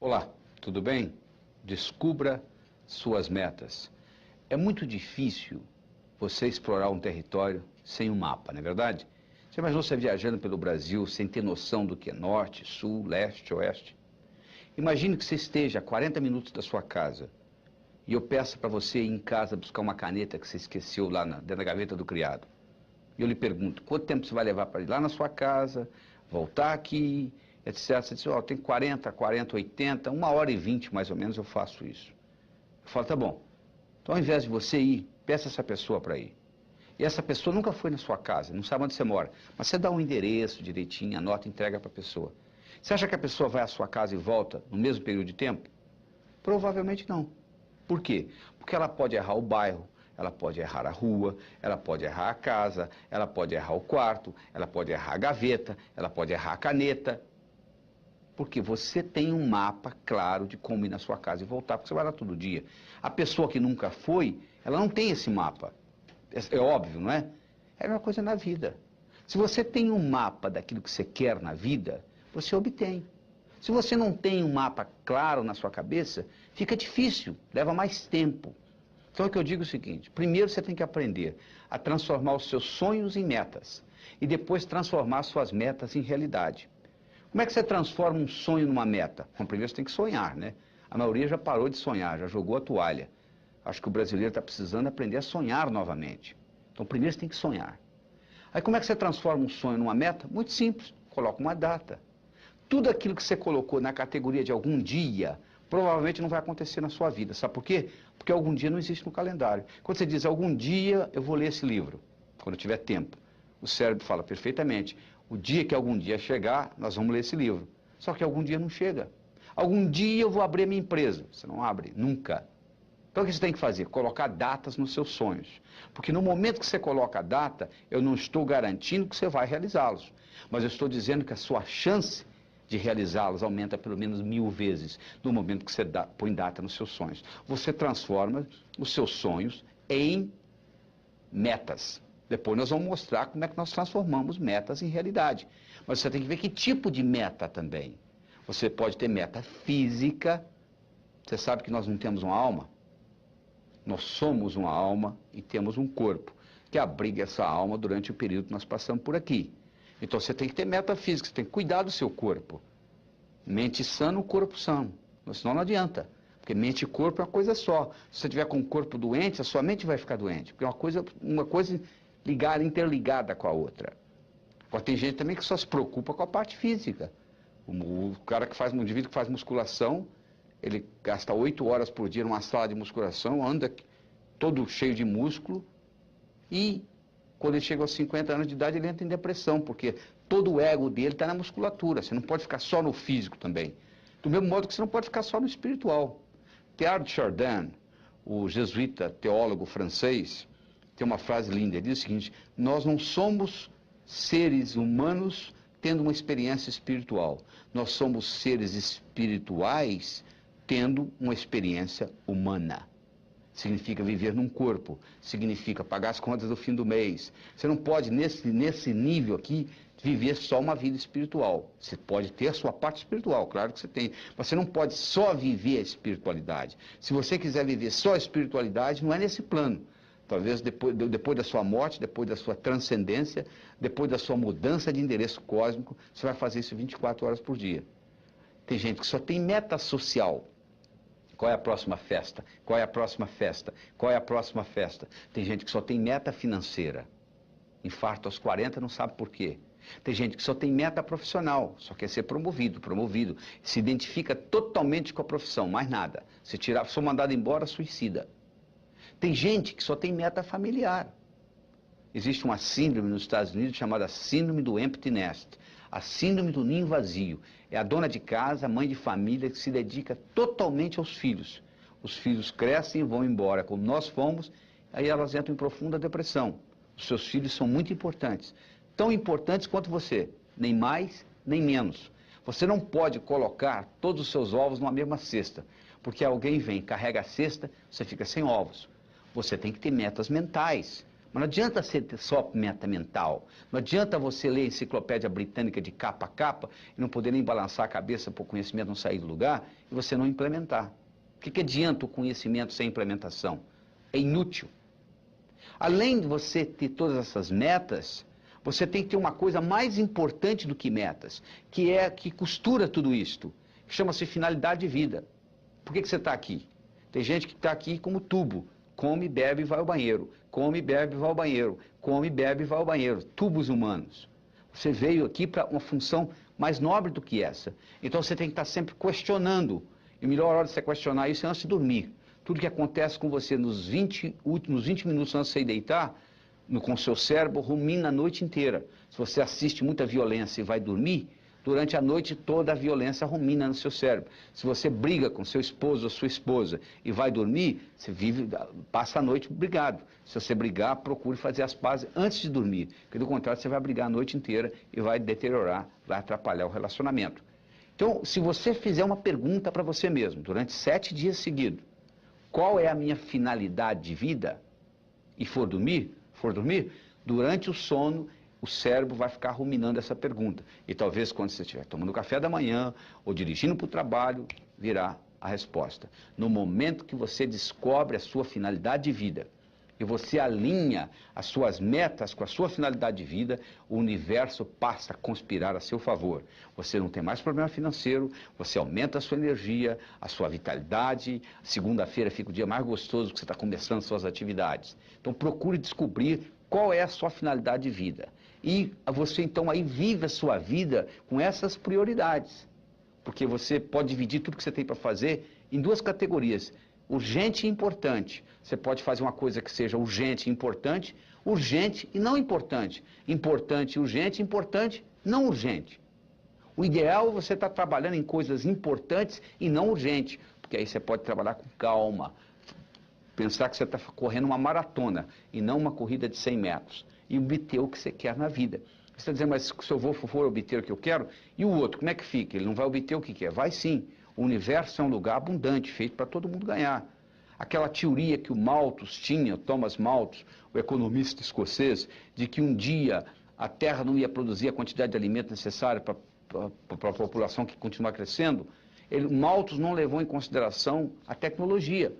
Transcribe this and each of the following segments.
Olá, tudo bem? Descubra suas metas. É muito difícil você explorar um território sem um mapa, não é verdade? Você imaginou você viajando pelo Brasil sem ter noção do que é norte, sul, leste, oeste? Imagine que você esteja a 40 minutos da sua casa e eu peço para você ir em casa buscar uma caneta que você esqueceu lá dentro da gaveta do criado. E eu lhe pergunto, quanto tempo você vai levar para ir lá na sua casa, voltar aqui, etc. Você diz, ó, tem 40, 80, 1h20 mais ou menos eu faço isso. Eu falo, tá bom. Então ao invés de você ir, peça essa pessoa para ir. E essa pessoa nunca foi na sua casa, não sabe onde você mora. Mas você dá um endereço direitinho, anota e entrega para a pessoa. Você acha que a pessoa vai à sua casa e volta no mesmo período de tempo? Provavelmente não. Por quê? Porque ela pode errar o bairro, ela pode errar a rua, ela pode errar a casa, ela pode errar o quarto, ela pode errar a gaveta, ela pode errar a caneta. Porque você tem um mapa claro de como ir na sua casa e voltar, porque você vai lá todo dia. A pessoa que nunca foi, ela não tem esse mapa. É óbvio, não é? É a mesma coisa na vida. Se você tem um mapa daquilo que você quer na vida, você obtém. Se você não tem um mapa claro na sua cabeça, fica difícil, leva mais tempo. Então é que eu digo o seguinte, primeiro você tem que aprender a transformar os seus sonhos em metas e depois transformar suas metas em realidade. Como é que você transforma um sonho numa meta? Bom, primeiro você tem que sonhar, né? A maioria já parou de sonhar, já jogou a toalha. Acho que o brasileiro está precisando aprender a sonhar novamente. Então primeiro você tem que sonhar. Aí como é que você transforma um sonho numa meta? Muito simples, coloca uma data. Tudo aquilo que você colocou na categoria de algum dia, provavelmente não vai acontecer na sua vida. Sabe por quê? Porque algum dia não existe no calendário. Quando você diz, algum dia eu vou ler esse livro, quando eu tiver tempo, o cérebro fala perfeitamente, o dia que algum dia chegar, nós vamos ler esse livro. Só que algum dia não chega. Algum dia eu vou abrir a minha empresa. Você não abre, nunca. Então o que você tem que fazer? Colocar datas nos seus sonhos. Porque no momento que você coloca a data, eu não estou garantindo que você vai realizá-los. Mas eu estou dizendo que a sua chance de realizá-los aumenta pelo menos 1000 vezes no momento que você põe data nos seus sonhos. Você transforma os seus sonhos em metas. Depois nós vamos mostrar como é que nós transformamos metas em realidade. Mas você tem que ver que tipo de meta também. Você pode ter meta física. Você sabe que nós não temos uma alma? Nós somos uma alma e temos um corpo que abriga essa alma durante o período que nós passamos por aqui. Então você tem que ter meta física, você tem que cuidar do seu corpo. Mente sã, corpo são. Senão não adianta. Porque mente e corpo é uma coisa só. Se você tiver com o corpo doente, a sua mente vai ficar doente. Porque é uma coisa ligada, interligada com a outra. Agora tem gente também que só se preocupa com a parte física. O cara que faz, um indivíduo que faz musculação, ele gasta 8 horas por dia numa sala de musculação, anda todo cheio de músculo e quando ele chega aos 50 anos de idade ele entra em depressão, porque todo o ego dele está na musculatura, você não pode ficar só no físico também. Do mesmo modo que você não pode ficar só no espiritual. Teilhard de Chardin, o jesuíta teólogo francês, tem uma frase linda, ele diz o seguinte, nós não somos seres humanos tendo uma experiência espiritual, nós somos seres espirituais tendo uma experiência humana. Significa viver num corpo, significa pagar as contas do fim do mês. Você não pode, nesse nível aqui, viver só uma vida espiritual. Você pode ter a sua parte espiritual, claro que você tem, mas você não pode só viver a espiritualidade. Se você quiser viver só a espiritualidade, não é nesse plano. Talvez depois da sua morte, depois da sua transcendência, depois da sua mudança de endereço cósmico, você vai fazer isso 24 horas por dia. Tem gente que só tem meta social. Qual é a próxima festa? Qual é a próxima festa? Qual é a próxima festa? Tem gente que só tem meta financeira. Infarto aos 40, não sabe por quê. Tem gente que só tem meta profissional, só quer ser promovido. Se identifica totalmente com a profissão, mais nada. Se tirar, sou mandado embora, suicida. Tem gente que só tem meta familiar. Existe uma síndrome nos Estados Unidos chamada síndrome do empty nest. A síndrome do ninho vazio. É a dona de casa, a mãe de família que se dedica totalmente aos filhos. Os filhos crescem e vão embora, como nós fomos, aí elas entram em profunda depressão. Os seus filhos são muito importantes. Tão importantes quanto você, nem mais, nem menos. Você não pode colocar todos os seus ovos numa mesma cesta, porque alguém vem, carrega a cesta, você fica sem ovos. Você tem que ter metas mentais. Mas não adianta você ter só meta mental. Não adianta você ler a enciclopédia britânica de capa a capa e não poder nem balançar a cabeça para o conhecimento não sair do lugar e você não implementar. O que adianta o conhecimento sem implementação? É inútil. Além de você ter todas essas metas, você tem que ter uma coisa mais importante do que metas, que costura tudo isto, que chama-se finalidade de vida. Por que você está aqui? Tem gente que está aqui como tubo. Come, bebe e vai ao banheiro. Come, bebe e vai ao banheiro. Come, bebe e vai ao banheiro. Tubos humanos. Você veio aqui para uma função mais nobre do que essa. Então você tem que estar sempre questionando. E a melhor hora de você questionar isso é antes de dormir. Tudo que acontece com você nos últimos 20 minutos antes de você deitar, com o seu cérebro, rumina a noite inteira. Se você assiste muita violência e vai dormir, durante a noite toda a violência rumina no seu cérebro. Se você briga com seu esposo ou sua esposa e vai dormir, você passa a noite brigado. Se você brigar, procure fazer as pazes antes de dormir, porque do contrário você vai brigar a noite inteira e vai deteriorar, vai atrapalhar o relacionamento. Então, se você fizer uma pergunta para você mesmo, durante 7 dias seguidos, qual é a minha finalidade de vida, e for dormir, durante o sono, o cérebro vai ficar ruminando essa pergunta. E talvez quando você estiver tomando café da manhã ou dirigindo para o trabalho, virá a resposta. No momento que você descobre a sua finalidade de vida e você alinha as suas metas com a sua finalidade de vida, o universo passa a conspirar a seu favor. Você não tem mais problema financeiro, você aumenta a sua energia, a sua vitalidade. Segunda-feira fica o dia mais gostoso que você está começando suas atividades. Então procure descobrir qual é a sua finalidade de vida. E você então aí vive a sua vida com essas prioridades. Porque você pode dividir tudo que você tem para fazer em 2 categorias. Urgente e importante. Você pode fazer uma coisa que seja urgente e importante, urgente e não importante. Importante e urgente, importante, não urgente. O ideal é você estar trabalhando em coisas importantes e não urgentes. Porque aí você pode trabalhar com calma. Pensar que você está correndo uma maratona e não uma corrida de 100 metros. E obter o que você quer na vida. Você está dizendo, mas se eu for obter o que eu quero, e o outro, como é que fica? Ele não vai obter o que quer? Vai sim. O universo é um lugar abundante, feito para todo mundo ganhar. Aquela teoria que o Malthus tinha, Thomas Malthus, o economista escocês, de que um dia a Terra não ia produzir a quantidade de alimento necessária para a população que continua crescendo, Malthus não levou em consideração a tecnologia.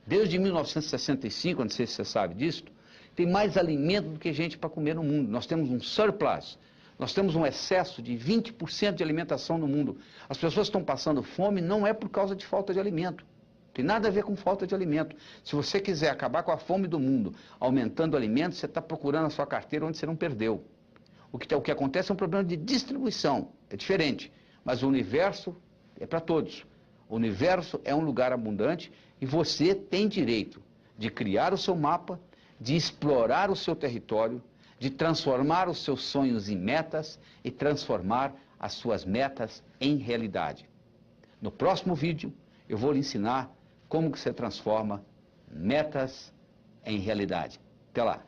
Desde 1965, não sei se você sabe disso, tem mais alimento do que gente para comer no mundo. Nós temos um surplus. Nós temos um excesso de 20% de alimentação no mundo. As pessoas estão passando fome não é por causa de falta de alimento. Tem nada a ver com falta de alimento. Se você quiser acabar com a fome do mundo, aumentando o alimento, você está procurando a sua carteira onde você não perdeu. O que acontece é um problema de distribuição. É diferente. Mas o universo é para todos. O universo é um lugar abundante e você tem direito de criar o seu mapa, de explorar o seu território, de transformar os seus sonhos em metas e transformar as suas metas em realidade. No próximo vídeo, eu vou lhe ensinar como que você transforma metas em realidade. Até lá!